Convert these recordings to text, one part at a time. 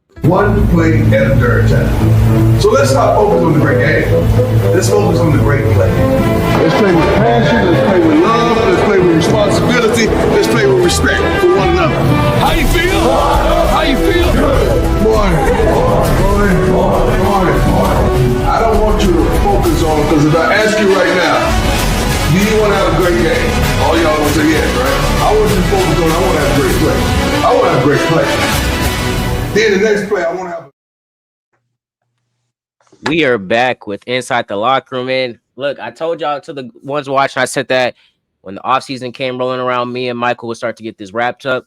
One play at a third time. So let's not focus on the great game. Let's focus on the great play. Let's play with passion, let's play with love, let's play with responsibility, let's play with respect for one another. How you feel? How you feel? Morning. I don't want you to focus on, because if I ask you right now, do you want to have a great game? All y'all gonna say yes, right? I want you to focus on, I want to have a great play. I want to have a great play. Then the next play, I want to have. We are back with Inside the Locker Room. And look, I told y'all to the ones watching, I said that when the offseason came rolling around, me and Michael would start to get this wrapped up.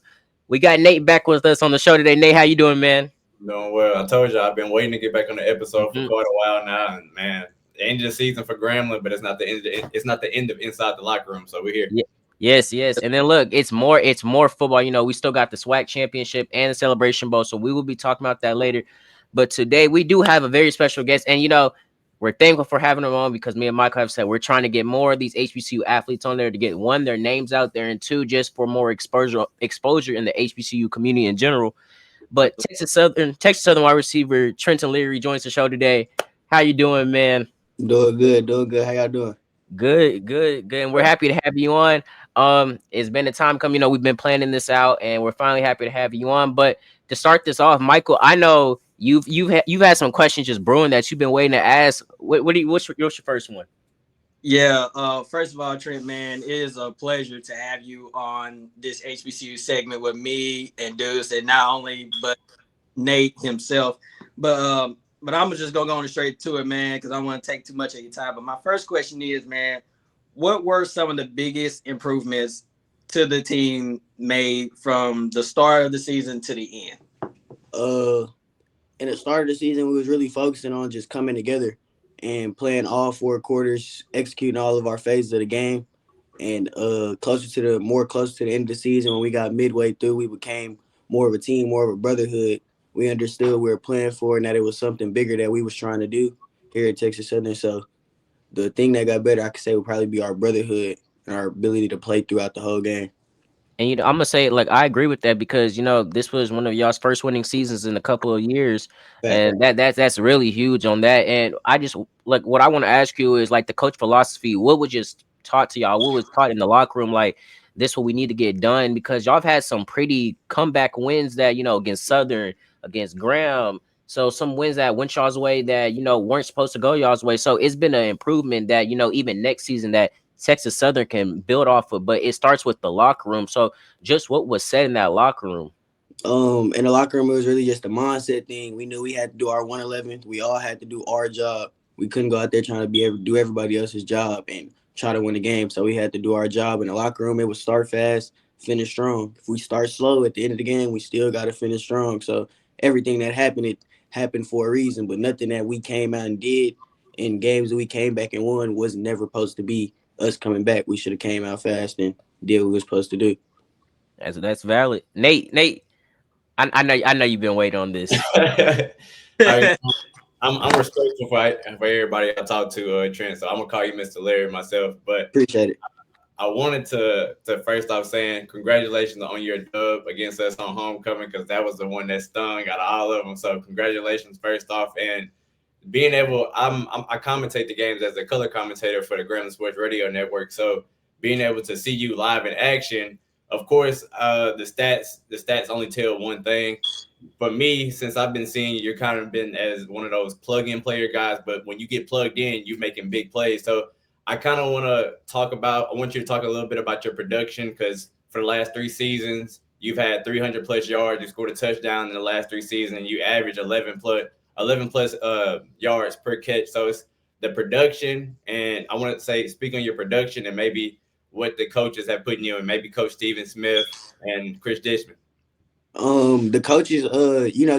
We got Nate back with us on the show today. Nate, how you doing, man? Doing well. I told you I've been waiting to get back on the episode for quite a while now, and man, the end of the season for Grambling, but it's not the end. It's not the end of Inside the Locker Room, so we're here. Yeah. Yes. And then look, it's more football. You know, we still got the SWAC championship and the Celebration Bowl, so we will be talking about that later. But today we do have a very special guest, and you know, we're thankful for having him on because me and Michael have said we're trying to get more of these HBCU athletes on there to get one, their names out there, and two, just for more exposure in the HBCU community in general. But Texas Southern wide receiver Trenton Leary joins the show today. How you doing, man? Doing good. How y'all doing? Good. And we're happy to have you on. It's been a time coming. You know, we've been planning this out, and we're finally happy to have you on. But to start this off, Michael, I know you've had some questions just brewing that you've been waiting to ask. What's your first one? Yeah. First of all, Trent, man, it is a pleasure to have you on this HBCU segment with me and Deuce, and not only but Nate himself. But I'm just gonna go on straight to it, man, because I don't want to take too much of your time. But my first question is, man, what were some of the biggest improvements to the team made from the start of the season to the end? In the start of the season, we was really focusing on just coming together and playing all 4 quarters, executing all of our phases of the game. And closer to the end of the season, when we got midway through, we became more of a team, more of a brotherhood. We understood what we were playing for and that it was something bigger that we was trying to do here at Texas Southern. So the thing that got better, I could say, would probably be our brotherhood and our ability to play throughout the whole game. And you know, I'm gonna say, like, I agree with that because you know this was one of y'all's first winning seasons in a couple of years, and that's really huge on that. And I just like what I want to ask you is like the coach philosophy. What was just taught to y'all? What was taught in the locker room? Like this, what we need to get done because y'all have had some pretty comeback wins that you know against Southern, against Graham. So some wins that went y'all's way that you know weren't supposed to go y'all's way. So it's been an improvement that you know even next season that Texas Southern can build off of, but it starts with the locker room. So just what was said in that locker room? In the locker room, it was really just a mindset thing. We knew we had to do our 111th. We all had to do our job. We couldn't go out there trying to be able to do everybody else's job and try to win the game. So we had to do our job in the locker room. It was start fast, finish strong. If we start slow at the end of the game, we still got to finish strong. So everything that happened, it happened for a reason, but nothing that we came out and did in games that we came back and won was never supposed to be us coming back. We should have came out fast and did what we were supposed to do. That's valid. Nate, I know you've been waiting on this. I'm respectful for everybody I talk to, Trent. So I'm gonna call you Mr. Larry myself. But appreciate it. I wanted to first off saying congratulations on your dub against us on homecoming because that was the one that stung out of all of them. So congratulations first off, and being able, I commentate the games as a color commentator for the Grambling Sports Radio Network. So being able to see you live in action, of course, the stats only tell one thing. For me, since I've been seeing you, you're kind of been as one of those plug-in player guys. But when you get plugged in, you're making big plays. So I kind of want I want you to talk a little bit about your production because for the last 3 seasons, you've had 300 plus yards. You scored a touchdown in the last 3 seasons, and you average 11 plus yards per catch. So it's the production, and I want to say, speak on your production and maybe what the coaches have put in you, and maybe Coach Steven Smith and Chris Dishman. The coaches,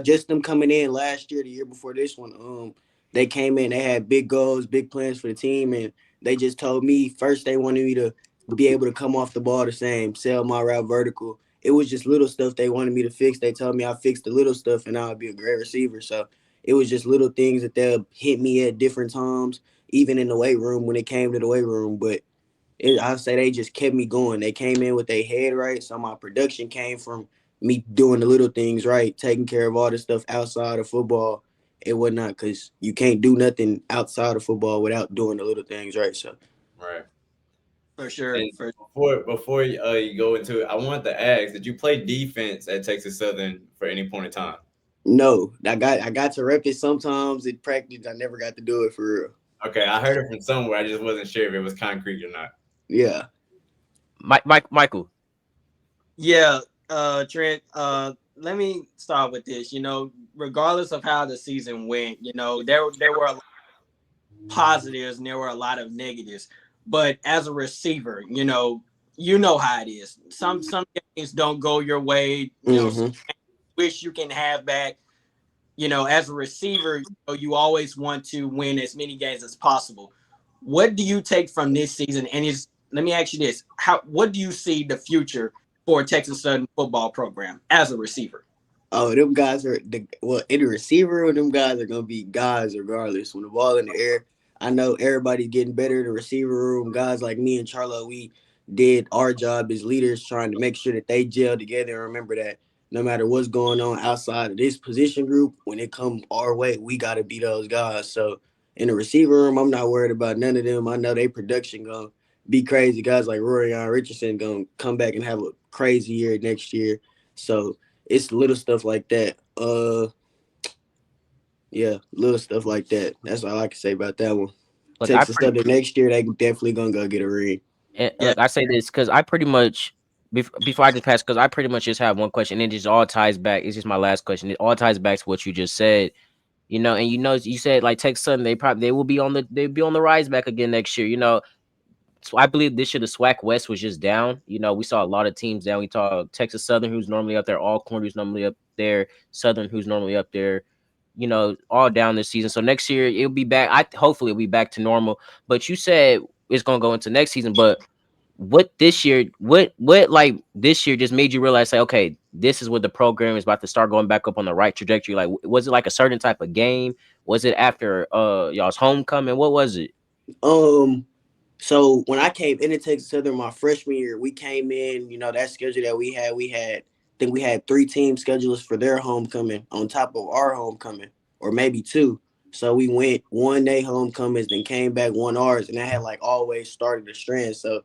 just them coming in last year, the year before this one, they came in, they had big goals, big plans for the team, and they just told me first they wanted me to be able to come off the ball the same, sell my route vertical. It was just little stuff they wanted me to fix. They told me I fixed the little stuff and I'll be a great receiver. So it was just little things that they'll hit me at different times, even in the weight room when it came to the weight room. But I say they just kept me going. They came in with their head right. So my production came from me doing the little things right, taking care of all the stuff outside of football and whatnot, because you can't do nothing outside of football without doing the little things right. So Right. For sure. And before you go into it, I wanted to ask: did you play defense at Texas Southern for any point in time? no, I got to rep it sometimes in practice. I never got to do it for real. Okay, I heard it from somewhere. I just wasn't sure if it was concrete or not. Yeah. Michael. Yeah, Trent, let me start with this. Regardless of how the season went, there were a lot of positives and there were a lot of negatives. But as a receiver, you know how it is. Some games don't go your way. Mm-hmm. Wish you can have back. As a receiver, you always want to win as many games as possible. What do you take from this season? And let me ask you this: what do you see the future for Texas Southern football program as a receiver? Oh, them guys are in the receiver room, them guys are gonna be guys regardless. When the ball in the air, I know everybody's getting better in the receiver room. Guys like me and Charlo, we did our job as leaders trying to make sure that they gel together and remember that no matter what's going on outside of this position group, when it come our way, we gotta be those guys. So in the receiver room, I'm not worried about none of them. I know they production gonna be crazy. Guys like Rorion Richardson gonna come back and have a crazy year next year. So it's little stuff like that. Yeah, little stuff like that. That's all I can say about that one. Look, Texas Southern next year, they definitely gonna go get a ring. and Yeah. look, I say this because I pretty much before I just pass, because I pretty much just have one question, and it just all ties back. It's just my last question. It all ties back to what you just said. And you said like Texas Southern, they will be on the rise back again next year. So I believe this year the SWAC West was just down. We saw a lot of teams down. We saw Texas Southern, who's normally up there, Alcorn, who's normally up there, Southern, who's normally up there. All down this season. So next year it'll be back. Hopefully it'll be back to normal. But you said it's gonna go into next season. But what like this year just made you realize, like, okay, this is what the program is about to start going back up on the right trajectory? Like, was it like a certain type of game? Was it after y'all's homecoming? What was it? So when I came into Texas Southern my freshman year, we came in, that schedule that we had, I think we had 3 team schedules for their homecoming on top of our homecoming, or maybe 2. So we went one day homecomings, then came back one ours, and that had like always started the strand. So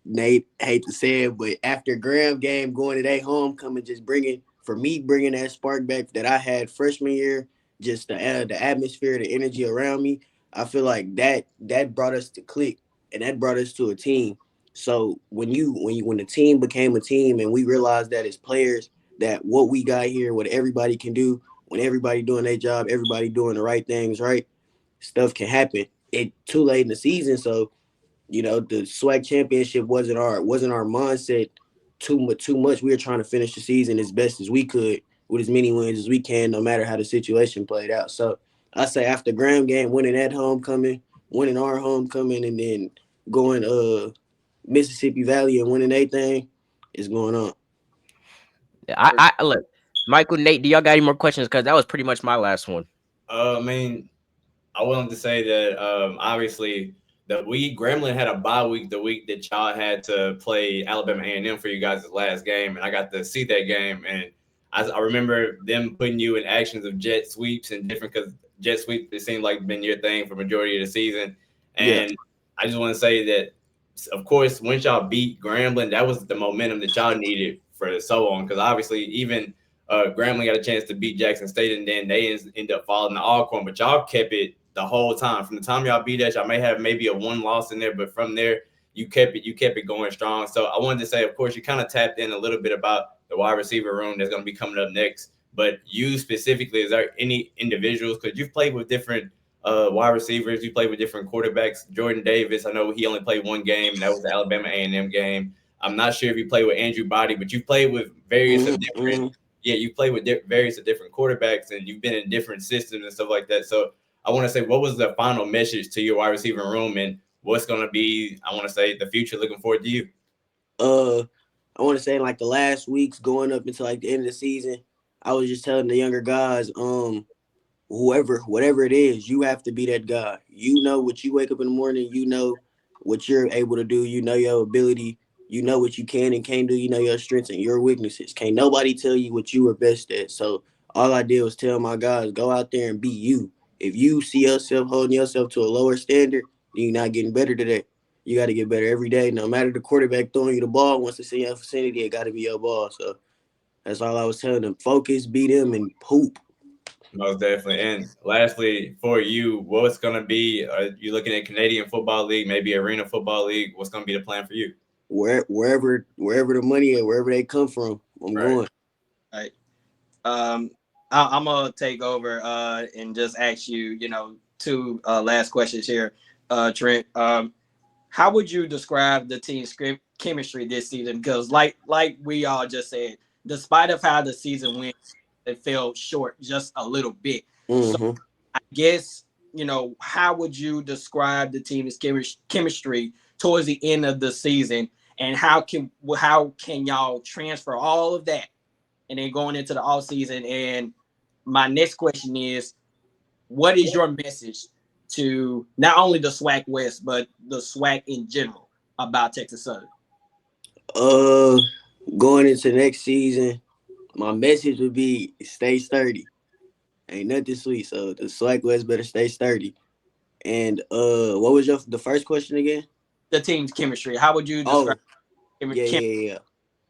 Nate, hate to say it, but after Graham game, going to their homecoming, just bringing that spark back that I had freshman year, just the atmosphere, the energy around me, I feel like that brought us to click, and that brought us to a team. So when the team became a team, and we realized that as players, that what we got here, what everybody can do, when everybody doing their job, everybody doing the right things right, stuff can happen. It too late in the season, so the SWAC championship wasn't our mindset too much. We were trying to finish the season as best as we could with as many wins as we can, no matter how the situation played out. So I say after Graham game, winning at homecoming, winning our homecoming, and then going Mississippi Valley and winning anything is going on. I look, Michael, Nate, do y'all got any more questions? Because that was pretty much my last one. I mean, I wanted to say that obviously Grambling had a bye week the week that y'all had to play Alabama A&M for you guys' last game, and I got to see that game, and I remember them putting you in actions of jet sweeps and different, because jet sweep, it seemed like been your thing for majority of the season, and I just want to say that, of course, once y'all beat Grambling, that was the momentum that y'all needed for so on, because obviously even Grambling got a chance to beat Jackson State, and then they end up falling to Alcorn, but y'all kept it the whole time. From the time y'all beat us, y'all may have maybe a 1 loss in there, but from there you kept it going strong. So I wanted to say, of course, you kind of tapped in a little bit about the wide receiver room that's going to be coming up next, but you specifically, is there any individuals, because you've played with different wide receivers, you played with different quarterbacks. Jordan Davis, I know he only played 1 game, and that was the Alabama A&M game. I'm not sure if you played with Andrew Body, but you played with various of different you played with various of different quarterbacks, and you've been in different systems and stuff like that. So I want to say, what was the final message to your wide receiver room, and what's going to be, I want to say, the future looking forward to you? I want to say, like, the last weeks going up until like the end of the season, I was just telling the younger guys, whatever it is, you have to be that guy. You know what you wake up in the morning, you know what you're able to do, you know your ability, You know what you can and can't do. You know your strengths and your weaknesses. Can't nobody tell you what you were best at. So all I did was tell my guys, go out there and be you. If you see yourself holding yourself to a lower standard, then you're not getting better today. You got to get better every day. No matter the quarterback throwing you the ball, once it's in your vicinity, it got to be your ball. So that's all I was telling them. Focus, beat them, and poop. Most definitely. And lastly, for you, what's going to be? Are you looking at Canadian Football League, maybe Arena Football League? What's going to be the plan for you? Wherever the money is, wherever they come from, I'm going. All right. I'm gonna take over and just ask you, two last questions here, Trent. How would you describe the team's chemistry this season? Because like we all just said, despite of how the season went, it fell short just a little bit. Mm-hmm. So I guess, how would you describe the team's chemistry towards the end of the season, and how can y'all transfer all of that and then going into the off season? And my next question is, what is your message to not only the SWAC West, but the SWAC in general about Texas Southern? Going into next season, my message would be stay sturdy. Ain't nothing sweet. So the SWAC West better stay sturdy. And what was the first question again? The team's chemistry. How would you describe? Yeah.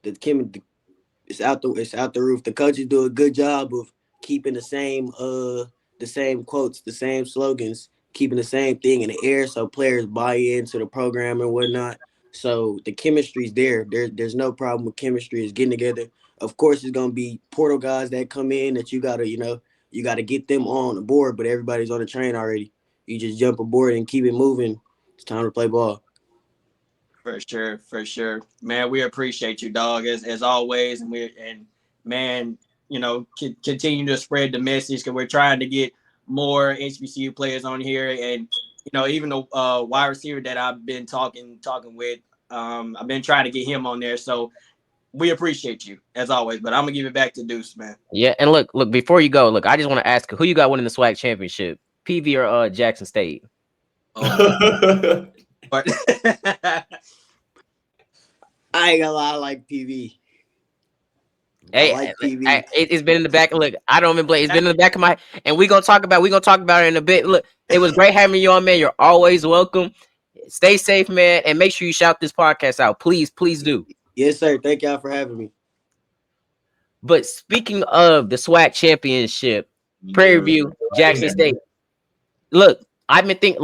It's out the roof. The coaches do a good job of keeping the same quotes, the same slogans, keeping the same thing in the air, so players buy into the program and whatnot. So the chemistry's there. There's no problem with chemistry. It's getting together. Of course, it's gonna be portal guys that come in that you gotta get them on the board, but everybody's on the train already. You just jump aboard and keep it moving. It's time to play ball. For sure. Man, we appreciate you, dog, as always. And continue to spread the message, because we're trying to get more HBCU players on here. And, even the wide receiver that I've been talking with, I've been trying to get him on there. So we appreciate you, as always. But I'm going to give it back to Deuce, man. Yeah, and look, before you go, I just want to ask, who you got winning the SWAC championship? PV or Jackson State? But I ain't gonna lie, I like PV. Hey, like PV. It's been in the back. Look, I don't even blame. It's been in the back of my. And we're gonna talk about it in a bit. Look, it was great having you on, man. You're always welcome. Stay safe, man, and make sure you shout this podcast out, please do. Yes, sir. Thank y'all for having me. But speaking of the SWAC championship, Prairie View, Jackson State. Look, I've been thinking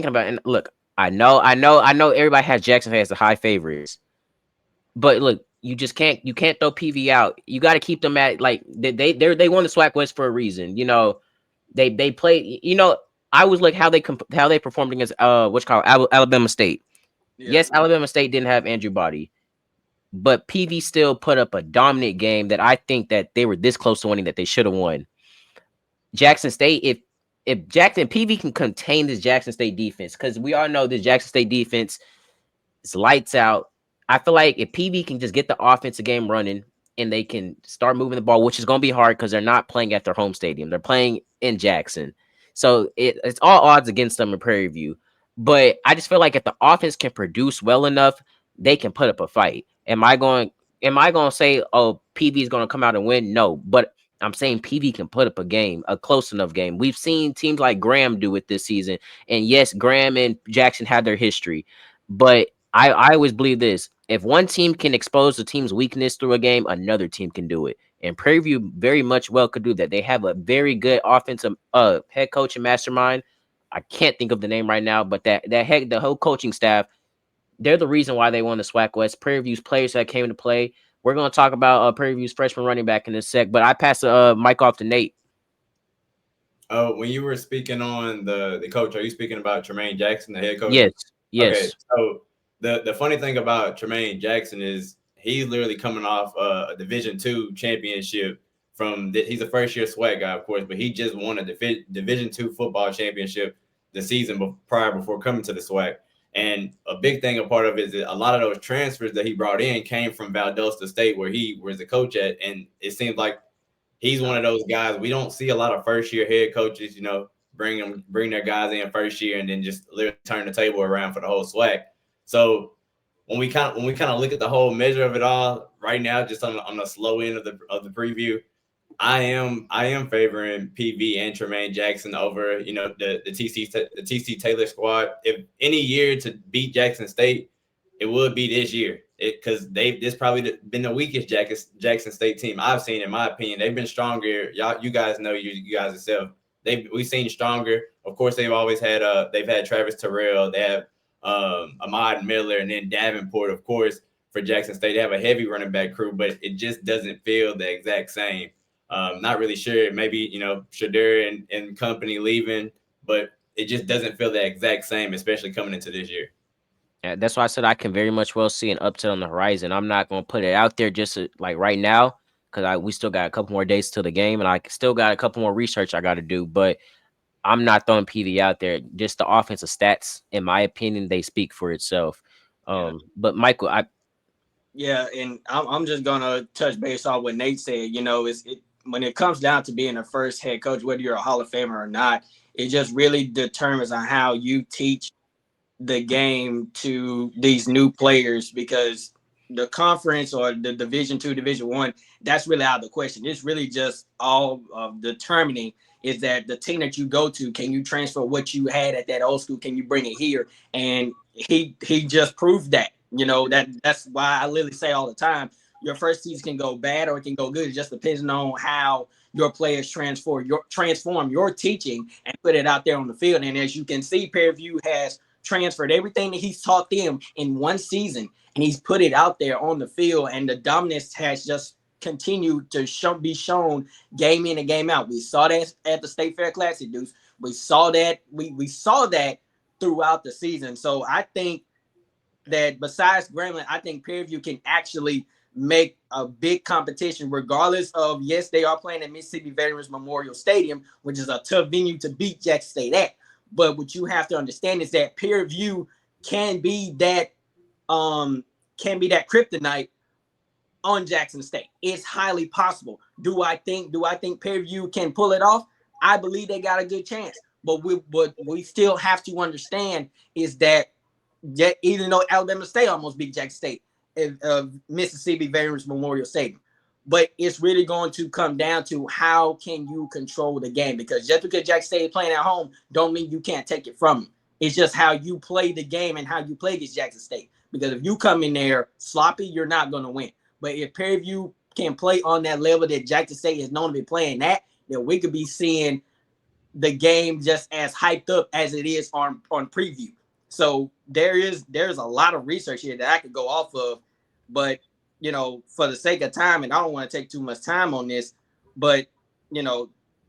about it. And look, I know everybody has Jackson as the high favorites. But look, you can't throw PV out. You got to keep them at, like, they won the SWAC West for a reason. They played. I was like how they performed against what's called Alabama State. Yeah. Yes, Alabama State didn't have Andrew Body, but PV still put up a dominant game that I think that they were this close to winning that they should have won. Jackson State, if PV can contain this Jackson State defense, because we all know this Jackson State defense is lights out. I feel like if PV can just get the offensive game running and they can start moving the ball, which is going to be hard because they're not playing at their home stadium. They're playing in Jackson. So it's all odds against them in Prairie View. But I just feel like if the offense can produce well enough, they can put up a fight. Am I going to say, oh, PV is going to come out and win? No, but I'm saying PV can put up a game, a close enough game. We've seen teams like Graham do it this season. And yes, Graham and Jackson had their history. But I always believe this. If one team can expose the team's weakness through a game, another team can do it. And Prairie View very much well could do that. They have a very good offensive head coach and mastermind. I can't think of the name right now, but the whole coaching staff, they're the reason why they won the SWAC West. Prairie View's players that came to play. We're going to talk about Prairie View's freshman running back in a sec, but I pass the mic off to Nate. When you were speaking on the coach, are you speaking about Tremaine Jackson, the head coach? Yes. Okay, so the funny thing about Tremaine Jackson is he's literally coming off a Division II championship. He's a first-year SWAC guy, of course, but he just won a Division II football championship the season prior before coming to the SWAC. And a big thing, a part of it, is that a lot of those transfers that he brought in came from Valdosta State, where he was the coach at. And it seems like he's one of those guys. We don't see a lot of first-year head coaches, bring their guys in first year and then just literally turn the table around for the whole SWAC. So when we kind of look at the whole measure of it all right now, just on the slow end of the preview, I am favoring PV and Tremaine Jackson over the TC Taylor squad. If any year to beat Jackson State, it would be this year. Because this probably been the weakest Jackson State team I've seen, in my opinion. They've been stronger. You guys know, you guys yourself. We've seen stronger. Of course, they've always had they've had Travis Terrell. They have Ahmad Miller, and then Davenport, of course, for Jackson State. They have a heavy running back crew, but it just doesn't feel the exact same. Not really sure. Maybe Shadur and company leaving, but it just doesn't feel the exact same, especially coming into this year. Yeah, that's why I said I can very much well see an upset on the horizon. I'm not going to put it out there just like right now, because we still got a couple more days till the game, and I still got a couple more research I got to do. But I'm not throwing PV out there. Just the offensive stats, in my opinion, they speak for itself. But Michael, and I'm just gonna touch base on what Nate said. When it comes down to being a first head coach, whether you're a Hall of Famer or not, it just really determines on how you teach the game to these new players, because the conference or the Division II, Division I, that's really out of the question. It's really just all of determining is that the team that you go to, can you transfer what you had at that old school? Can you bring it here? And he just proved that. That's why I literally say all the time, your first season can go bad or it can go good. It just depends on how your players transform your teaching and put it out there on the field. And as you can see, Prairie View has transferred everything that he's taught them in one season, and he's put it out there on the field, and the dominance has just continued to be shown game in and game out. We saw that at the State Fair Classic, Deuce. We saw that we saw that throughout the season. So I think that besides Grambling, I think Prairie View can actually make a big competition, regardless of, yes, they are playing at Mississippi Veterans Memorial Stadium, which is a tough venue to beat Jackson State at. But what you have to understand is that Prairie View can be that kryptonite on Jackson State. It's highly possible. Do I think Prairie View can pull it off? I believe they got a good chance. But what we still have to understand is that even though Alabama State almost beat Jackson State at Mississippi Veterans Memorial Stadium, but it's really going to come down to how can you control the game, because just because Jackson State is playing at home don't mean you can't take it from them. It's just how you play the game and how you play against Jackson State. Because if you come in there sloppy, you're not going to win. But if Prairie View can play on that level that Jackson State is known to be playing at, then we could be seeing the game just as hyped up as it is on preview. So there's a lot of research here that I could go off of, but for the sake of time, and I don't want to take too much time on this, but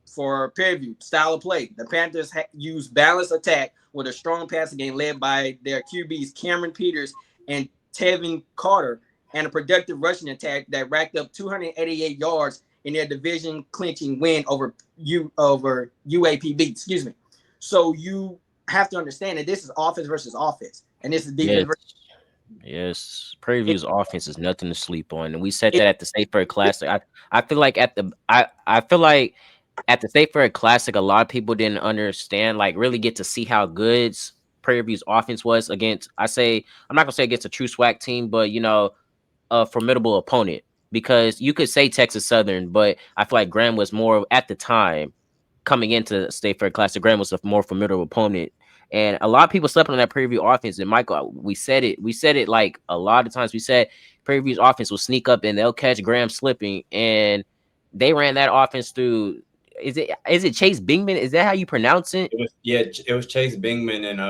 for Prairie View style of play, the Panthers use balanced attack with a strong passing game led by their QBs Cameron Peters and Tevin Carter, and a productive rushing attack that racked up 288 yards in their division clinching win over UAPB. Excuse me. So you have to understand that this is offense versus offense, and this is defense versus. Yes, Prairie View's offense is nothing to sleep on, and we said that at the State Fair Classic. I feel like at the State Fair Classic, a lot of people didn't understand, really get to see how good Prairie View's offense was against. I'm not gonna say against a true SWAC team, but a formidable opponent. Because you could say Texas Southern, but I feel like Graham was more at the time coming into the State Fair Classic. Graham was a more formidable opponent. And a lot of people slept on that Prairie View offense. And Michael, we said it like a lot of times. We said Prairie View's offense will sneak up and they'll catch Graham slipping. And they ran that offense through. Is it Chase Bingman? Is that how you pronounce it? It was Chase Bingman and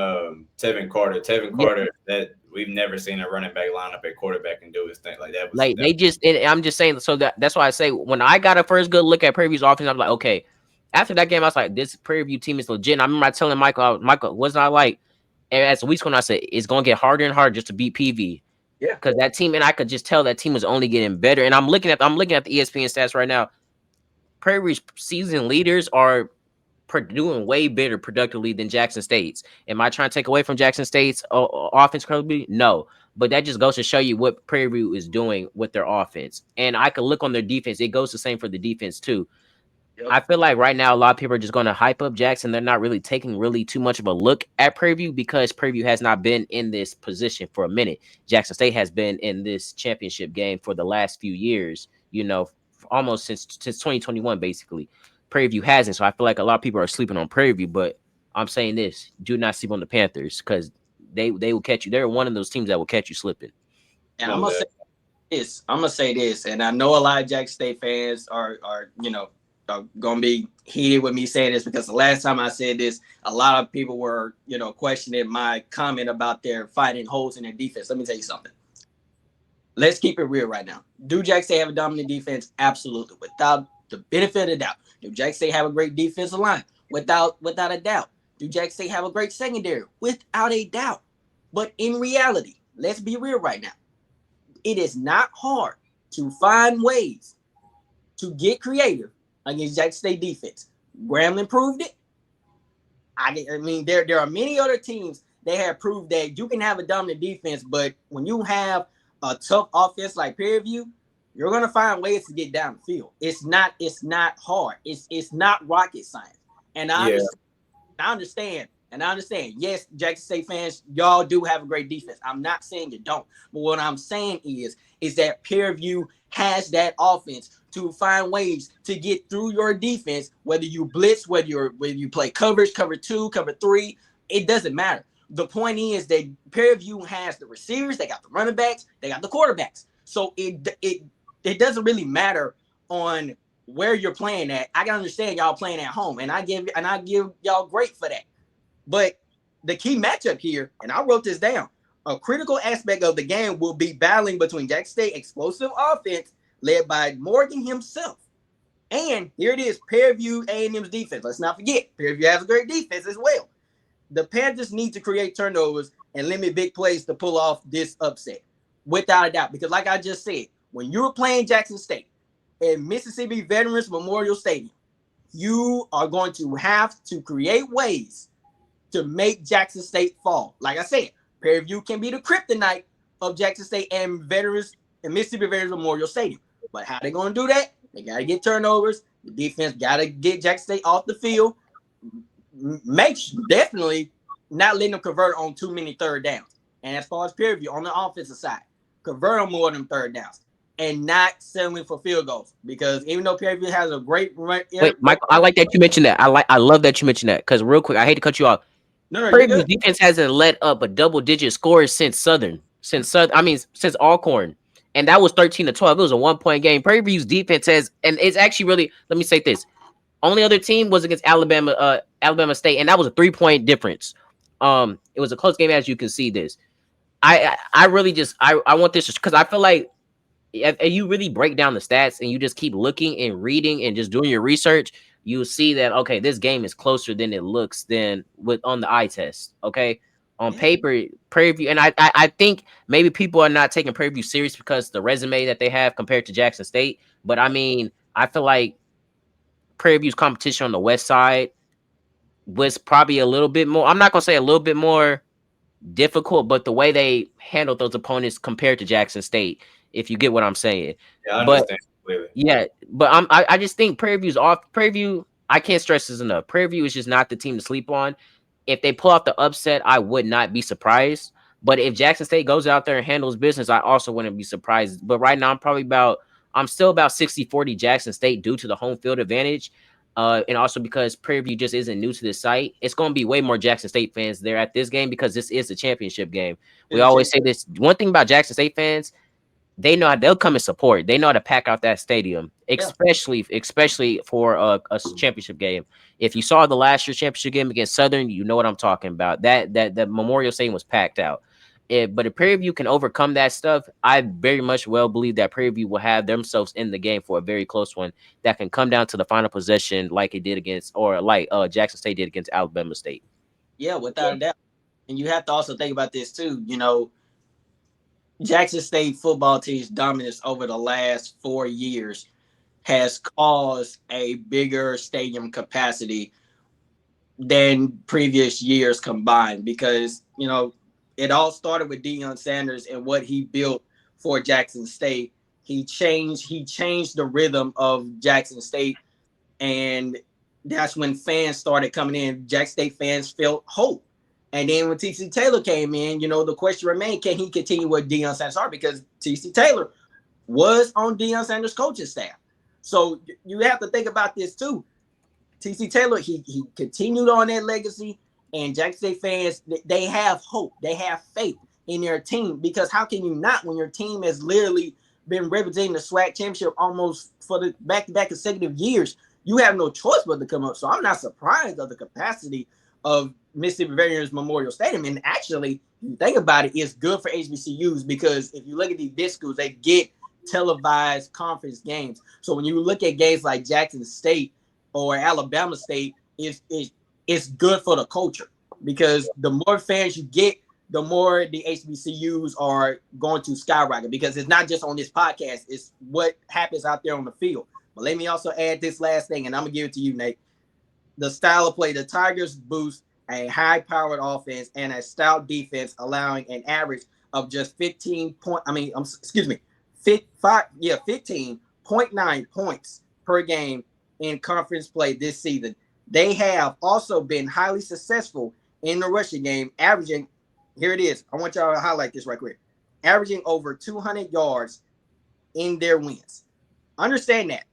Tevin Carter. Carter, that we've never seen a running back line up at quarterback and do his thing like that. I'm just saying. So that's why I say when I got a first good look at Prairie View's offense, I'm like, okay. After that game, I was like, this Prairie View team is legit. And I remember telling Michael, wasn't I like, and as the weeks went on, I said, it's going to get harder and harder just to beat PV. Yeah. Because that team, and I could just tell that team was only getting better. And I'm looking at the ESPN stats right now. Prairie View's season leaders are doing way better productively than Jackson State's. Am I trying to take away from Jackson State's offense currently? No. But that just goes to show you what Prairie View is doing with their offense. And I could look on their defense. It goes the same for the defense, too. I feel like right now a lot of people are just going to hype up Jackson. They're not really taking really too much of a look at Prairie View because Prairie View has not been in this position for a minute. Jackson State has been in this championship game for the last few years, you know, almost since 2021, basically. Prairie View hasn't. So I feel like a lot of people are sleeping on Prairie View, but I'm saying this: do not sleep on the Panthers because they will catch you. They're one of those teams that will catch you slipping. And I'm gonna say this, and I know a lot of Jackson State fans are gonna be heated with me saying this because the last time I said this, a lot of people were questioning my comment about their finding holes in their defense. Let me tell you something. Let's keep it real right now. Do Jackson State have a dominant defense? Absolutely, without the benefit of the doubt. Do Jackson State have a great defensive line? Without a doubt. Do Jackson State have a great secondary? Without a doubt. But in reality, let's be real right now. It is not hard to find ways to get creative against Jackson State defense. Grambling proved it. I mean, there are many other teams that have proved that you can have a dominant defense, but when you have a tough offense like Prairie View, you're gonna find ways to get down the field. It's not hard. It's not rocket science. And I understand. Yes, Jackson State fans, y'all do have a great defense. I'm not saying you don't. But what I'm saying is that Prairie View has that offense to find ways to get through your defense, whether you blitz, whether you play coverage, cover 2, cover 3, it doesn't matter. The point is that Prairie View has the receivers, they got the running backs, they got the quarterbacks. So it doesn't really matter on where you're playing at. I can understand y'all playing at home, and I give y'all great for that. But the key matchup here, and I wrote this down, a critical aspect of the game will be battling between Jackson State explosive offense led by Morgan himself. And here it is, Prairie View A&M's defense. Let's not forget, Prairie View has a great defense as well. The Panthers need to create turnovers and limit big plays to pull off this upset, without a doubt. Because like I just said, when you're playing Jackson State at Mississippi Veterans Memorial Stadium, you are going to have to create ways to make Jackson State fall. Like I said, Prairie View can be the kryptonite of Jackson State and Mississippi Veterans Memorial Stadium. But how they going to do that? They got to get turnovers. The defense got to get Jackson State off the field. Definitely not letting them convert on too many third downs. And as far as Prairie View on the offensive side, convert on more than third downs and not settling for field goals. Because even though Prairie View has a great run, wait, Michael, I like that you mentioned that. I love that you mentioned that because real quick, I hate to cut you off. Prairie View's defense hasn't let up a double-digit score since Alcorn, and that was 13-12. It was a 1-point game. Prairie View's defense has, and it's actually really. Let me say this: only other team was against Alabama State, and that was a 3-point difference. It was a close game, as you can see. This, I really just I want this because I feel like if you really break down the stats and you just keep looking and reading and just doing your research, you'll see that, okay, this game is closer than it looks on the eye test. Okay. On paper, Prairie View, and I think maybe people are not taking Prairie View serious because the resume that they have compared to Jackson State. But I mean, I feel like Prairie View's competition on the west side was probably a little bit more, I'm not going to say a little bit more difficult, but the way they handled those opponents compared to Jackson State, if you get what I'm saying. Yeah, I understand completely. Yeah, but I just think Prairie View's off. Prairie View, I can't stress this enough. Prairie View is just not the team to sleep on. If they pull off the upset, I would not be surprised. But if Jackson State goes out there and handles business, I also wouldn't be surprised. But right now, I'm still about 60-40 Jackson State due to the home field advantage. And also because Prairie View just isn't new to this site. It's going to be way more Jackson State fans there at this game because this is the championship game. We always say this. One thing about Jackson State fans, they know they'll come and support. They know how to pack out that stadium, especially for a championship game. If you saw the last year's championship game against Southern, you know what I'm talking about. That Memorial Stadium was packed out. But if Prairie View can overcome that stuff, I very much well believe that Prairie View will have themselves in the game for a very close one that can come down to the final possession like it did like Jackson State did against Alabama State. Yeah, without a doubt. And you have to also think about this too. Jackson State football team's dominance over the last 4 years has caused a bigger stadium capacity than previous years combined because, it all started with Deion Sanders and what he built for Jackson State. He changed the rhythm of Jackson State And that's when fans started coming in. Jackson State fans felt hope. And then when TC Taylor came in, the question remained, can he continue with Deion Sanders? Because TC Taylor was on Deion Sanders' coaching staff. So you have to think about this too. TC Taylor, he continued on that legacy, and Jackson State fans, they have hope. They have faith in their team, because how can you not when your team has literally been representing the SWAC championship almost for the back-to-back consecutive years? You have no choice but to come up. So I'm not surprised of the capacity of Mississippi Veterans Memorial Stadium. And actually, if you think about it, it's good for HBCUs, because if you look at these big schools, they get televised conference games. So when you look at games like Jackson State or Alabama State, it's good for the culture, because the more fans you get, the more the HBCUs are going to skyrocket, because it's not just on this podcast, it's what happens out there on the field. But let me also add this last thing, and I'm going to give it to you, Nate. The style of play, the Tigers boost a high-powered offense and a stout defense, allowing an average of just 15.9 points per game in conference play this season. They have also been highly successful in the rushing game, averaging, here it is, I want y'all to highlight this right quick, averaging over 200 yards in their wins. Understand that.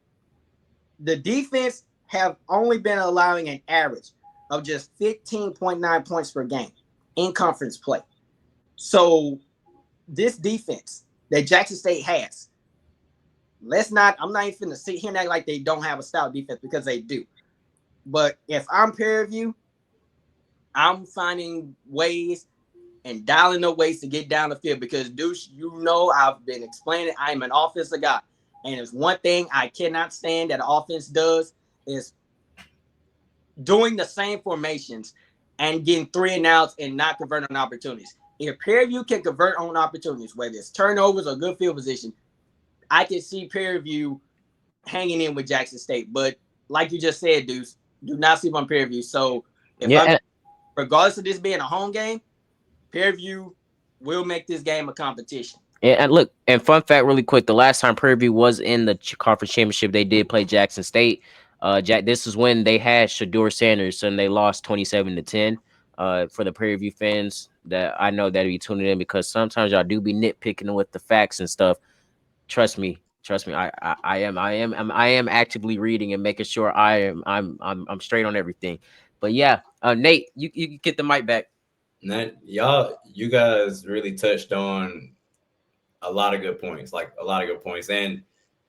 The defense have only been allowing an average of just 15.9 points per game in conference play. So this defense that Jackson State has, I'm not even going to sit here and act like they don't have a stout defense, because they do. But if I'm Prairie View, I'm finding ways and dialing up ways to get down the field, because Deuce, I've been explaining, I'm an offensive guy. And it's one thing I cannot stand that the offense does is doing the same formations and getting 3 and outs and not converting on opportunities. If Prairie View can convert on opportunities, whether it's turnovers or good field position, I can see Prairie View hanging in with Jackson State. But like you just said, Deuce, do not sleep on Prairie View. So regardless of this being a home game, Prairie View will make this game a competition. And look, and fun fact really quick, the last time Prairie View was in the conference championship, they did play Jackson State. This is when they had Shedeur Sanders, and they lost 27-10. For the Prairie View fans that I know that be tuning in, because sometimes y'all do be nitpicking with the facts and stuff. Trust me, I am actively reading and making sure I'm straight on everything. But yeah, Nate, you get the mic back. Nate, you guys really touched on a lot of good points. And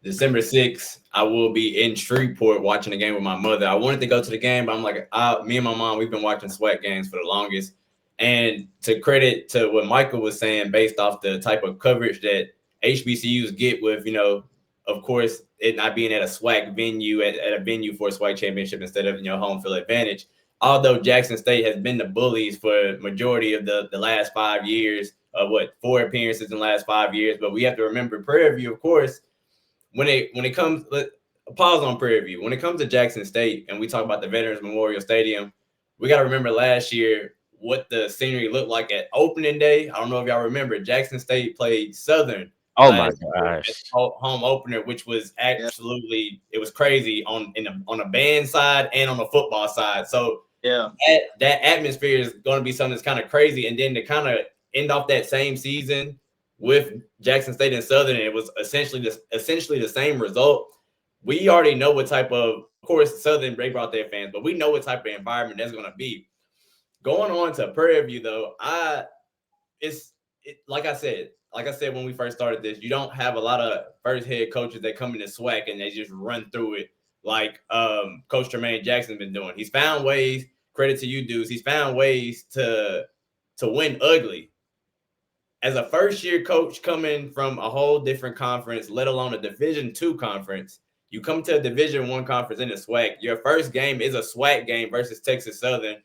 December 6th, I will be in Shreveport watching the game with my mother. I wanted to go to the game, but I'm like, me and my mom, we've been watching SWAC games for the longest. And to credit to what Michael was saying, based off the type of coverage that HBCUs get with, of course, it not being at a SWAC venue, at a venue for a SWAC championship instead of, home field advantage. Although Jackson State has been the bullies for majority of the last 5 years, 4 appearances in the last 5 years. But we have to remember Prairie View, of course, when it comes, pause on Prairie View. When it comes to Jackson State and we talk about the Veterans Memorial Stadium, we got to remember last year what the scenery looked like at opening day. I don't know if y'all remember, Jackson State played Southern. Oh my gosh! Home opener, which was absolutely, it was crazy on a band side and on the football side. So yeah, that atmosphere is going to be something that's kind of crazy. And then to kind of end off that same season with Jackson State and Southern, it was essentially the same result. We already know what type of course, Southern, they brought their fans, but we know what type of environment that's going to be. Going on to Prairie View, though, like I said when we first started this, you don't have a lot of first head coaches that come into SWAC and they just run through it like Coach Tremaine Jackson's been doing. He's found ways, credit to you, Deuce, he's found ways to win ugly. As a first-year coach coming from a whole different conference, let alone a Division II conference, you come to a Division I conference in the SWAC. Your first game is a SWAC game versus Texas Southern.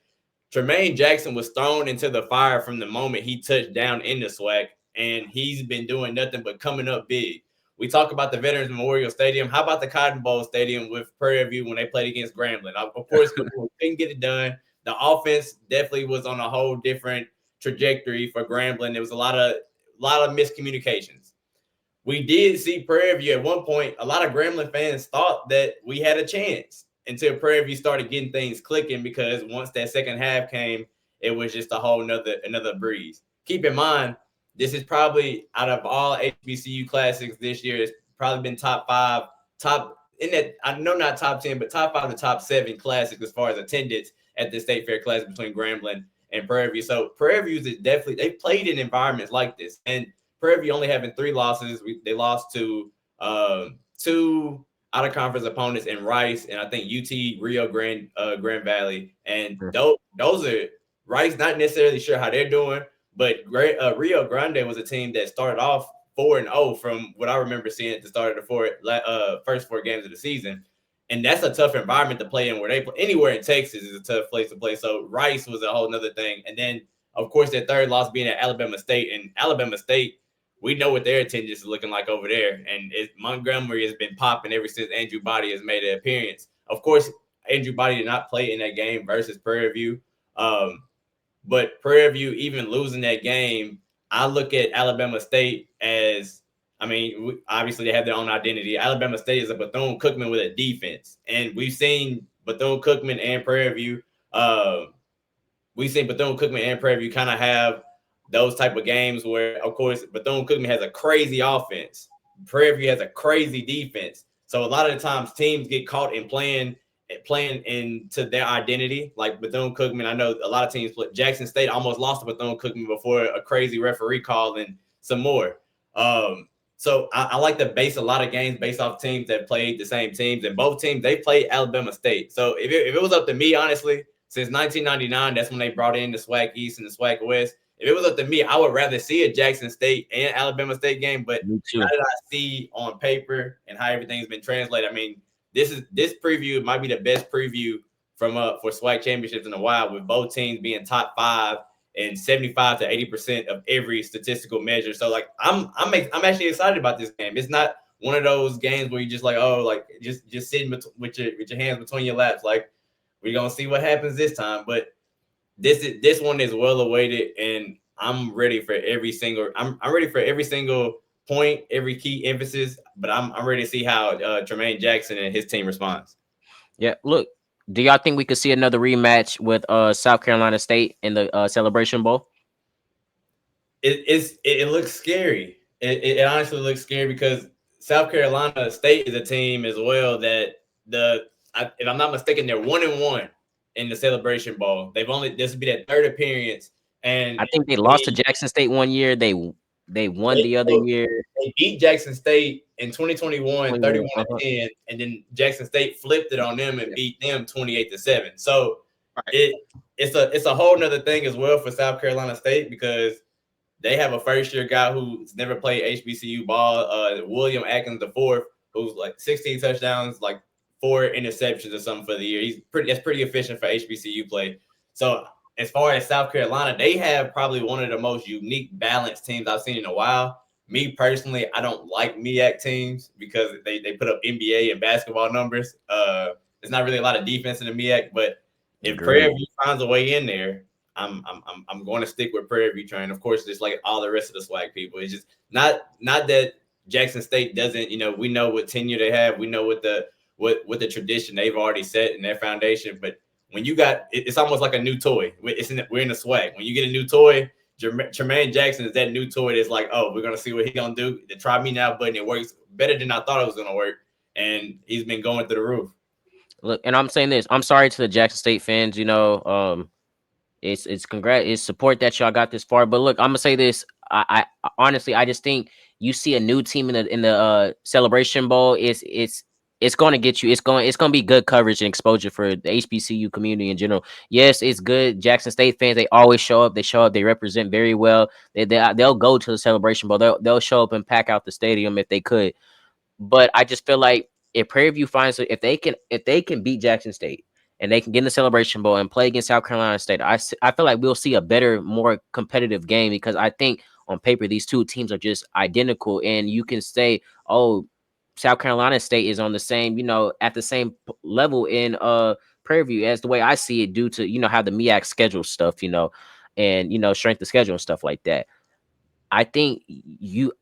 Tremaine Jackson was thrown into the fire from the moment he touched down in the SWAC, and he's been doing nothing but coming up big. We talk about the Veterans Memorial Stadium. How about the Cotton Bowl Stadium with Prairie View when they played against Grambling? Of course, we couldn't get it done. The offense definitely was on a whole different trajectory for Grambling. There was a lot of miscommunications. We did see Prairie View at one point. A lot of Grambling fans thought that we had a chance. until Prairie View started getting things clicking, because once that second half came, it was just a whole another breeze. Keep in mind, this is probably, out of all HBCU classics this year, it's probably been top 5, I know not top 10, but top 5 to top 7 classics as far as attendance at the State Fair Classic between Grambling and Prairie View. So Prairie View is definitely, they played in environments like this, and Prairie View only having 3 losses. They lost to 2 out of conference opponents in Rice, and I think UT Rio Grande Valley, and those are Rice. Not necessarily sure how they're doing, but Rio Grande was a team that started off 4-0 from what I remember seeing at the start of the first 4 games of the season. And that's a tough environment to play in, where they play anywhere in Texas is a tough place to play. So Rice was a whole nother thing. And then, of course, their third loss being at Alabama State. And Alabama State, we know what their attendance is looking like over there. And Montgomery has been popping ever since Andrew Body has made an appearance. Of course, Andrew Body did not play in that game versus Prairie View. But Prairie View, even losing that game, I look at Alabama State as, I mean, obviously they have their own identity. Alabama State is a Bethune-Cookman with a defense. And we've seen Bethune-Cookman and Prairie View. We've seen Bethune-Cookman and Prairie View kind of have those type of games where, of course, Bethune-Cookman has a crazy offense. Prairie View has a crazy defense. So a lot of the times teams get caught in playing into their identity. Like Bethune-Cookman, I know a lot of teams play. Jackson State almost lost to Bethune-Cookman before a crazy referee call and some more. So I like to base a lot of games based off teams that played the same teams, and both teams, they played Alabama State. So if it was up to me, honestly, since 1999, that's when they brought in the SWAC East and the SWAC West. If it was up to me, I would rather see a Jackson State and Alabama State game. But how did I see on paper and how everything's been translated? I mean, this preview might be the best preview for SWAC championships in a while, with both teams being top 5 and 75 to 80% of every statistical measure. So like I'm actually excited about this game. It's not one of those games where you just like, oh, like just sitting with your hands between your laps, like we're gonna see what happens this time. But this one is well awaited, and I'm ready for every single point, every key emphasis. But I'm ready to see how Tremaine Jackson and his team responds. Yeah, look. Do y'all think we could see another rematch with South Carolina State in the Celebration Bowl? It looks scary. It honestly looks scary, because South Carolina State is a team as well that if I'm not mistaken, they're 1-1 in the Celebration Bowl. This would be their 3rd appearance, and I think they lost to Jackson State one year. They won the other year. They beat Jackson State in 2021, 31-10, and then Jackson State flipped it on them and beat them 28-7. So it's a whole nother thing as well for South Carolina State, because they have a first-year guy who's never played HBCU ball, William Atkins IV, who's like 16 touchdowns, like 4 interceptions or something for the year. That's pretty efficient for HBCU play. So as far as South Carolina, they have probably one of the most unique, balanced teams I've seen in a while. Me personally, I don't like MEAC teams because they put up NBA and basketball numbers. There's not really a lot of defense in the MEAC, but if Prairie View finds a way in there, I'm going to stick with Prairie View train. Of course, just like all the rest of the SWAC people. It's just not that Jackson State doesn't. We know what tenure they have. We know what the tradition they've already set in their foundation. But when you got, it's almost like a new toy. We're in the SWAC. When you get a new toy, Tremaine Jackson is that new toy that's like, oh, we're going to see what he's going to do. The try me now button, it works better than I thought it was going to work. And he's been going through the roof. Look, and I'm saying this. I'm sorry to the Jackson State fans. It's support that y'all got this far. But look, I'm gonna say this. I honestly, I just think you see a new team in the Celebration Bowl. It's going to get you. It's going to be good coverage and exposure for the HBCU community in general. Yes, it's good. Jackson State fans, they always show up. They show up. They represent very well. They'll go to the Celebration Bowl. They'll show up and pack out the stadium if they could. But I just feel like if Prairie View finds if they can beat Jackson State and they can get in the Celebration Bowl and play against South Carolina State, I feel like we'll see a better, more competitive game, because I think on paper these two teams are just identical, and you can say, oh, South Carolina State is on the same, at the same level in Prairie View, as the way I see it, due to how the MEAC schedule stuff, and strength of schedule and stuff like that. I think you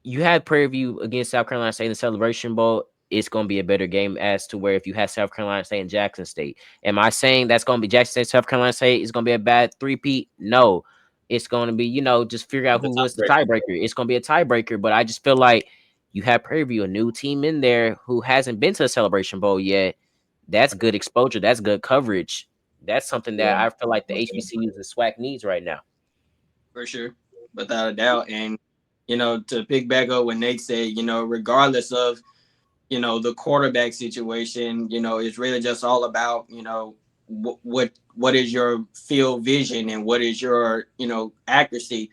had Prairie View against South Carolina State in the Celebration Bowl. it's going to be a better game as to where if you have South Carolina State and Jackson State. Am I saying that's going to be Jackson State, South Carolina State is going to be a bad three-peat? No. It's going to be, just figure out who was the tiebreaker. It's going to be a tiebreaker, but I just feel like you have Prairie View, a new team in there who hasn't been to a Celebration Bowl yet. That's good exposure. That's good coverage. That's something that I feel like the HBCUs and SWAC needs right now. For sure, without a doubt. And, to pick back up when Nate said, regardless of, the quarterback situation, it's really just all about, what is your field vision and what is your, accuracy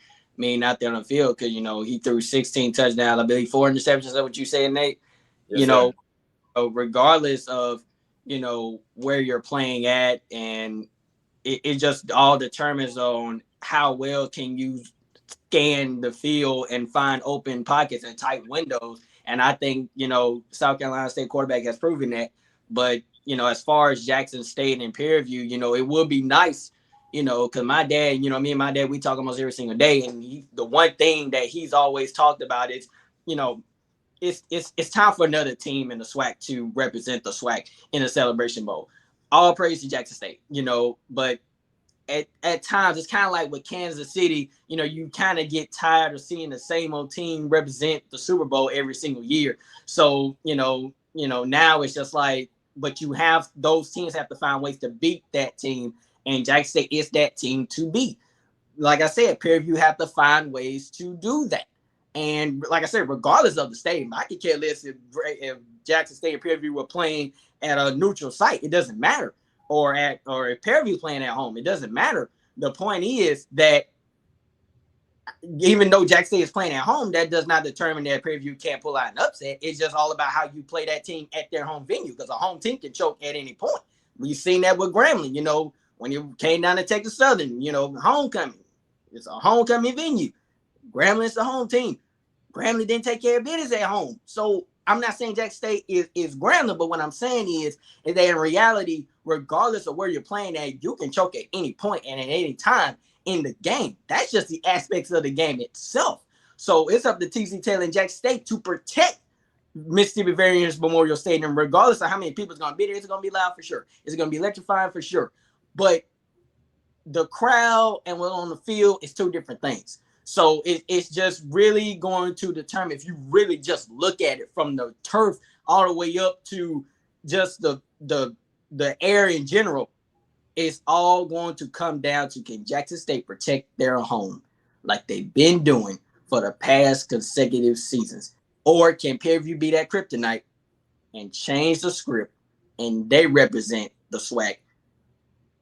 out there on the field. Because, he threw 16 touchdowns, I believe 4 interceptions. Is that what you saying, Nate? Yes, Regardless of, where you're playing at, and it just all determines on how well can you scan the field and find open pockets and tight windows. And I think, South Carolina State quarterback has proven that. But, as far as Jackson State and Prairie View, it would be nice, because my dad, me and my dad, we talk almost every single day. And the one thing that he's always talked about is, it's time for another team in the SWAC to represent the SWAC in the Celebration Bowl. All praise to Jackson State, but at times it's kind of like with Kansas City, you kind of get tired of seeing the same old team represent the Super Bowl every single year. So, now it's just like, but you have those teams have to find ways to beat that team, and Jackson State is that team to beat. Like I said, Prairie View have to find ways to do that. And like I said, regardless of the stadium, I could care less if Jackson State and Prairie View were playing at a neutral site. It doesn't matter. Or if Prairie View playing at home, it doesn't matter. The point is that even though Jackson State is playing at home, that does not determine that Prairie View can't pull out an upset. It's just all about how you play that team at their home venue, because a home team can choke at any point. We've seen that with Grambling, when you came down to Texas Southern, homecoming. It's a homecoming venue. Grambling's the home team. Grambling didn't take care of business at home. So I'm not saying Jackson State is Grambling, but what I'm saying is that in reality, regardless of where you're playing at, you can choke at any point and at any time in the game. That's just the aspects of the game itself. So it's up to TC Taylor and Jackson State to protect Mississippi Veterans Memorial Stadium, regardless of how many people is going to be there. It's going to be loud for sure. It's going to be electrifying for sure. But the crowd and what's on the field is two different things. So it's just really going to determine, if you really just look at it from the turf all the way up to just the air in general, it's all going to come down to, can Jackson State protect their home like they've been doing for the past consecutive seasons? Or can Prairie View be that kryptonite and change the script, and they represent the SWAC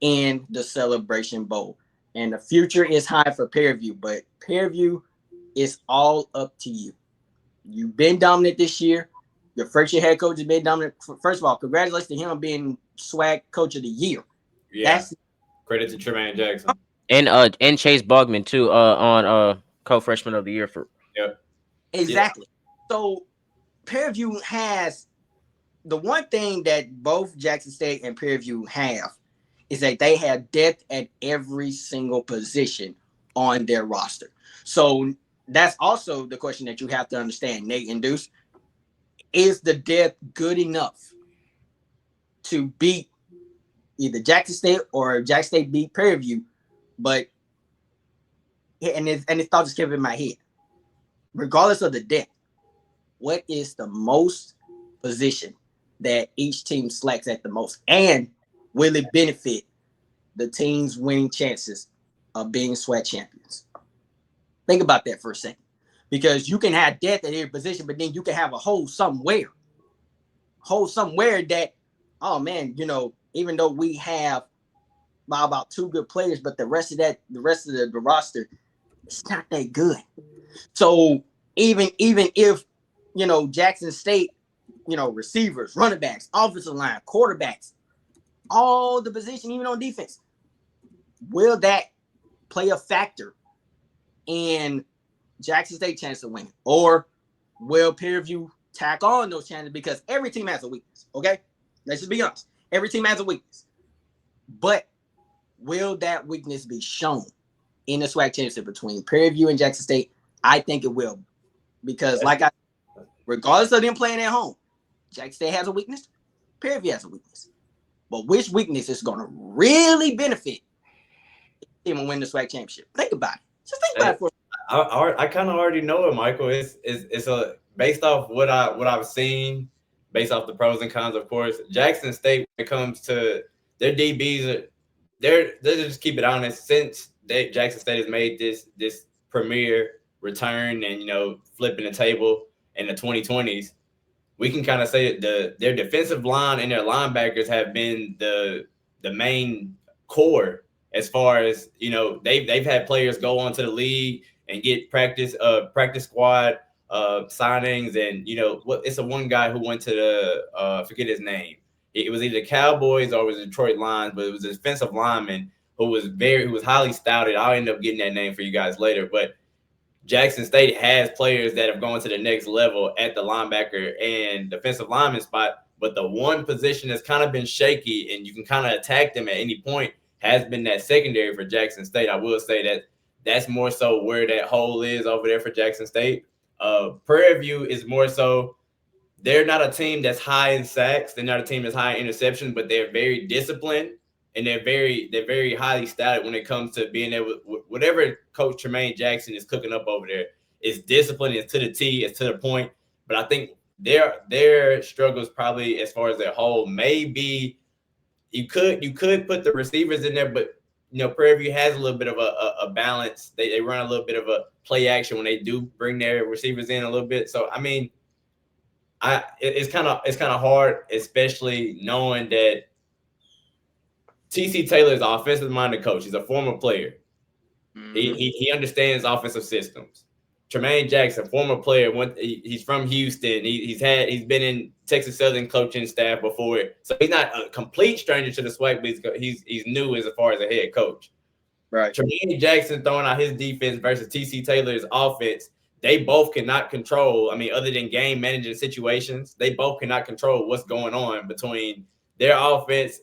in the Celebration Bowl? And the future is high for Prairie View, but Prairie View is all up to you. You've been dominant this year. Your first year head coach has been dominant. First of all, congratulations to him being SWAC Coach of the Year. Yeah. That's credit to Tremaine Jackson. And Chase Bogman too, on co-freshman of the year for. Yep. Exactly. Yeah. So Prairie View has the one thing that both Jackson State and Prairie View have is that they have depth at every single position on their roster. So that's also the question that you have to understand, Nate and Deuce. Is the depth good enough to beat either Jackson State or Jackson State beat Prairie View? But this thought just kept in my head. Regardless of the depth, what is the most position that each team slacks at the most? And will it benefit the team's winning chances of being SWAC champions? Think about that for a second. Because you can have depth at every position, but then you can have a hole somewhere that, oh man, even though we have about 2 good players, but the rest of the roster, it's not that good. So even if, Jackson State, receivers, running backs, offensive line, quarterbacks, all the position, even on defense, will that play a factor in Jackson State chance to win? Or will Prairie View tack on those chances? Because every team has a weakness, okay? Let's just be honest. Every team has a weakness. But will that weakness be shown in the SWAC championship between Prairie View and Jackson State? I think it will. Because regardless of them playing at home, Jackson State has a weakness. Prairie View has a weakness. But which weakness is going to really benefit him and win the SWAC championship? Think about it. Just think about it for I kind of already know it, Michael. It's a based off what I've seen, based off the pros and cons, of course. Jackson State, when it comes to their DBs, they're just keep it honest. Since Jackson State has made this premier return and flipping the table in the 2020s, we can kind of say that their defensive line and their linebackers have been the main core as far as they've had players go onto the league and get practice squad signings, and it's a one guy who went to the forget his name. It was either the Cowboys or it was Detroit Lions, but it was a defensive lineman who was highly stouted. I'll end up getting that name for you guys later, but Jackson State has players that have gone to the next level at the linebacker and defensive lineman spot, but the one position that's kind of been shaky and you can kind of attack them at any point has been that secondary for Jackson State. I will say that that's more so where that hole is over there for Jackson State. Prairie View is more so, they're not a team that's high in sacks. They're not a team that's high in interceptions, but they're very disciplined and they're very highly static when it comes to being able, whatever Coach Tremaine Jackson is cooking up over there is discipline, it's to the T, it's to the point. But I think their struggles probably as far as their whole maybe you could put the receivers in there, but Prairie View has a little bit of a balance. They run a little bit of a play action when they do bring their receivers in a little bit. So I mean, it's kind of hard, especially knowing that TC Taylor is an offensive-minded coach. He's a former player. Mm-hmm. He understands offensive systems. Tremaine Jackson, former player, he's from Houston. He's been in Texas Southern coaching staff before, so he's not a complete stranger to the SWAC, but he's new as far as a head coach. Right. Tremaine Jackson throwing out his defense versus TC Taylor's offense. They both cannot control. I mean, other than game managing situations, they both cannot control what's going on between their offense.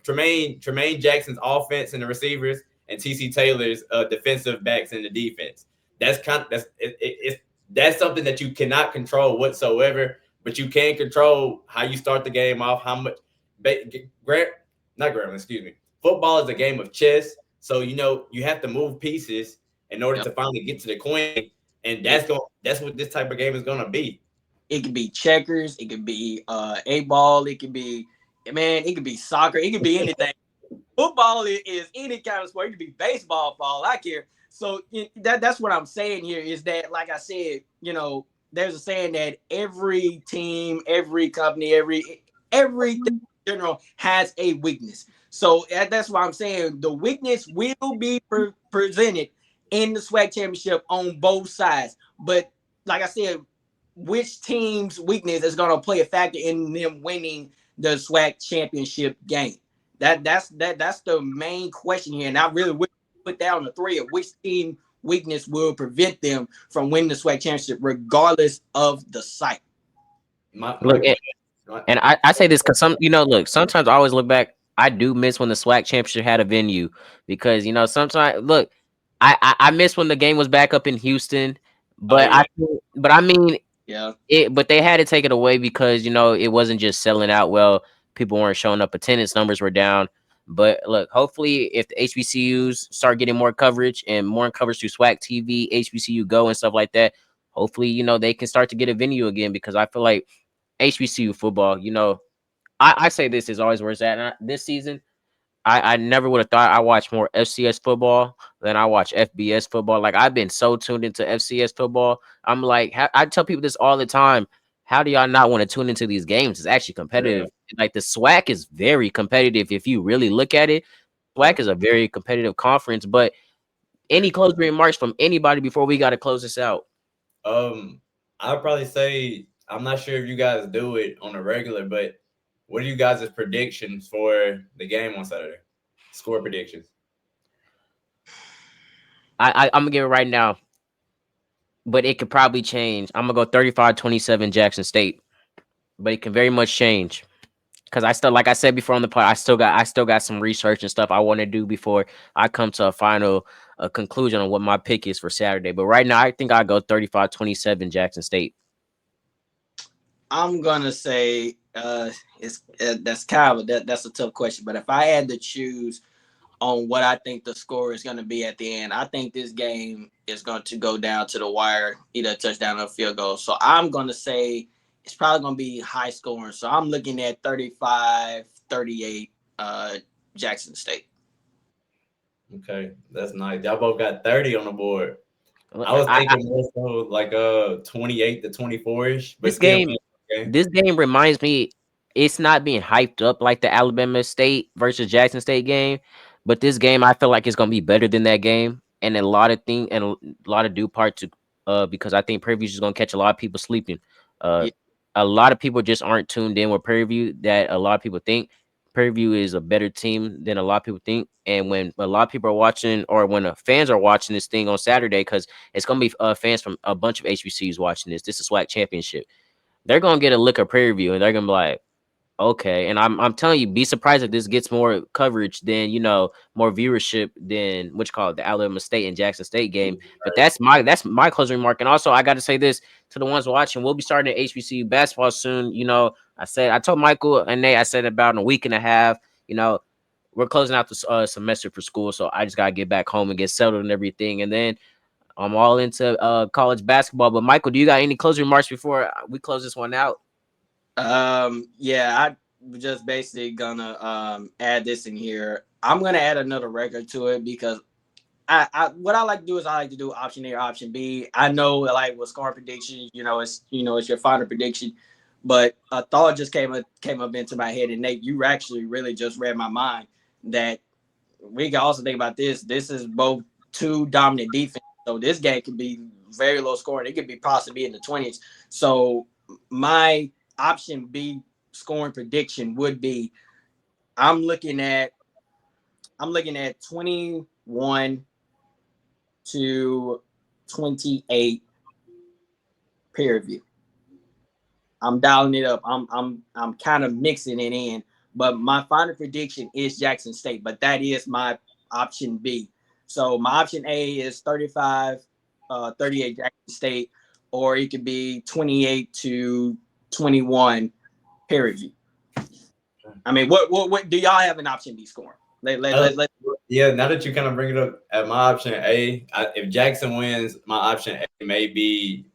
Tremaine Jackson's offense and the receivers, and TC Taylor's defensive backs and the defense. That's something that you cannot control whatsoever, but you can control how you start the game off, how much. Football is a game of chess, so you have to move pieces in order to finally get to the queen, and that's what this type of game is gonna be. It could be checkers, it could be 8-ball, it could be. Man, it could be soccer. It could be anything. Football is any kind of sport. It could be baseball, all I care. So that's what I'm saying here is that, like I said, there's a saying that every team, every company, everything in general has a weakness. So that's why I'm saying the weakness will be presented in the SWAC championship on both sides. But like I said, which team's weakness is going to play a factor in them winning the SWAC championship game? That's the main question here, and I really would put that on the three of which team weakness will prevent them from winning the SWAC championship, regardless of the site. And I say this because sometimes I always look back. I do miss when the SWAC championship had a venue because sometimes I miss when the game was back up in Houston, but I mean. Yeah. But they had to take it away because it wasn't just selling out well. People weren't showing up. Attendance numbers were down. But look, hopefully, if the HBCUs start getting more coverage and more coverage through SWAC TV, HBCU Go, and stuff like that, hopefully, they can start to get a venue again. Because I feel like HBCU football, I say this is always where it's at. This season, I never would have thought I watched more FCS football than I watch FBS football. Like, I've been so tuned into FCS football. I'm like, I tell people this all the time. How do y'all not want to tune into these games? It's actually competitive. Yeah. Like, the SWAC is very competitive. If you really look at it, SWAC is a very competitive conference. But any closing remarks from anybody before we got to close this out? I'd probably say, I'm not sure if you guys do it on a regular, but what are you guys' predictions for the game on Saturday? Score predictions. I'm going to give it right now, but it could probably change. I'm going to go 35-27 Jackson State, but it can very much change because I still, like I said before on the pod, I still got some research and stuff I want to do before I come to a final conclusion on what my pick is for Saturday. But right now, I think I'll go 35-27 Jackson State. I'm gonna say it's that's kind of that's a tough question. But if I had to choose on what I think the score is going to be at the end, I think this game is going to go down to the wire, either a touchdown or a field goal. So I'm going to say it's probably going to be high scoring. So I'm looking at 35-38 Jackson State. Okay, that's nice. Y'all both got 30 on the board. Look, I was thinking more so like 28 to 24-ish, but this still. game, this game reminds me. It's not being hyped up like the Alabama State versus Jackson State game, but this game I feel like it's gonna be better than that game, and a lot of thing and a lot of due part to because I think Prairie View is gonna catch a lot of people sleeping. Uh, Yeah. a lot of people just aren't tuned in with Prairie View. That a lot of people think Prairie View is a better team than a lot of people think, and when a lot of people are watching or when fans are watching this thing on Saturday, because it's gonna be fans from a bunch of HBCUs watching this. This is SWAC championship. They're gonna get a look at Prairie View and they're gonna be like, okay. And I'm telling you, be surprised if this gets more coverage than more viewership than what you call it, the Alabama State and Jackson State game. But that's my closing remark. And also I got to say this to the ones watching. We'll be starting HBCU basketball soon. I told Michael and Nate, I said about in a week and a half, we're closing out the semester for school. So I just gotta get back home and get settled and everything. And then I'm all into college basketball. But Michael, do you got any closing remarks before we close this one out? Yeah, I just basically gonna add this in here. I'm gonna add another record to it because what I like to do is I like to do option A or option B. I know like with scoring prediction, it's your final prediction, but a thought just came up into my head, and Nate, you actually really just read my mind that we can also think about this. This is both two dominant defense, so this game could be very low scoring. It could be possibly in the 20s. So my option B scoring prediction would be I'm looking at 21 to 28 Prairie View. I'm dialing it up. I'm kind of mixing it in, but my final prediction is Jackson State, but that is my option B. So my option A is 35-38 Jackson State, or it could be 28 to 21 Prairie View. I mean, what do y'all have an option B scoring? Yeah, now that you kind of bring it up at my option A, if Jackson wins, my option A may be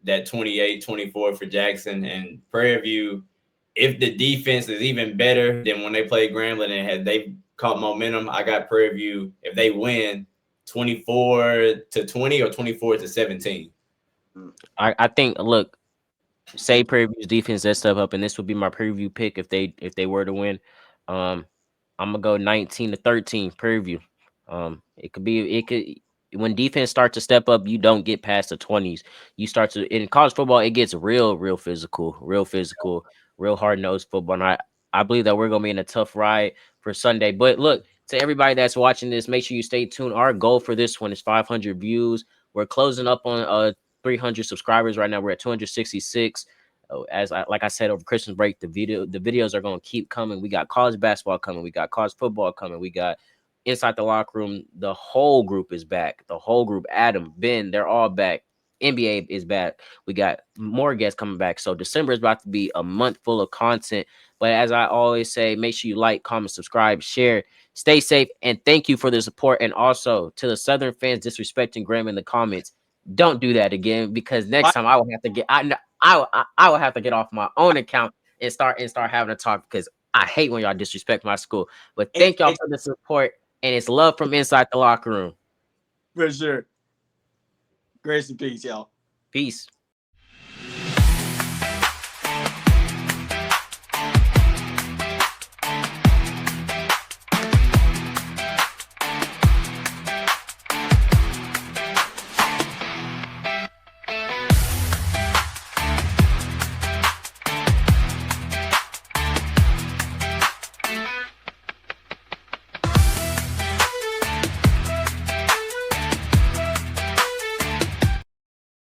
that 28-24 for Jackson. And Prairie View, if the defense is even better than when they played Grambling and they caught momentum, I got Prairie View, if they win, 24-20 or 24-17. I think, look, say Prairie View's defense that step up, and this would be my Prairie View pick if they were to win. I'm gonna go 19-13 Prairie View. It could when defense starts to step up, you don't get past the 20s. You start to in college football, it gets real physical, real hard-nosed football. And I believe that we're gonna be in a tough ride for Sunday. But look, to everybody that's watching this, make sure you stay tuned. Our goal for this one is 500 views. We're closing up on 300 subscribers right now. We're at 266. Like I said, over Christmas break, the videos are going to keep coming. We got college basketball coming. We got college football coming. We got Inside the Locker Room. The whole group is back. The whole group, Adam, Ben, they're all back. NBA is back. We got more guests coming back. So December is about to be a month full of content. But as I always say, make sure you like, comment, subscribe, share. Stay safe, and thank you for the support. And also to the Southern fans disrespecting Graham in the comments, don't do that again, because next time I will have to get I will have to get off my own account and start having a talk, because I hate when y'all disrespect my school. But thank y'all for the support, and it's love from Inside the Locker Room. For sure. Grace and peace, y'all. Peace.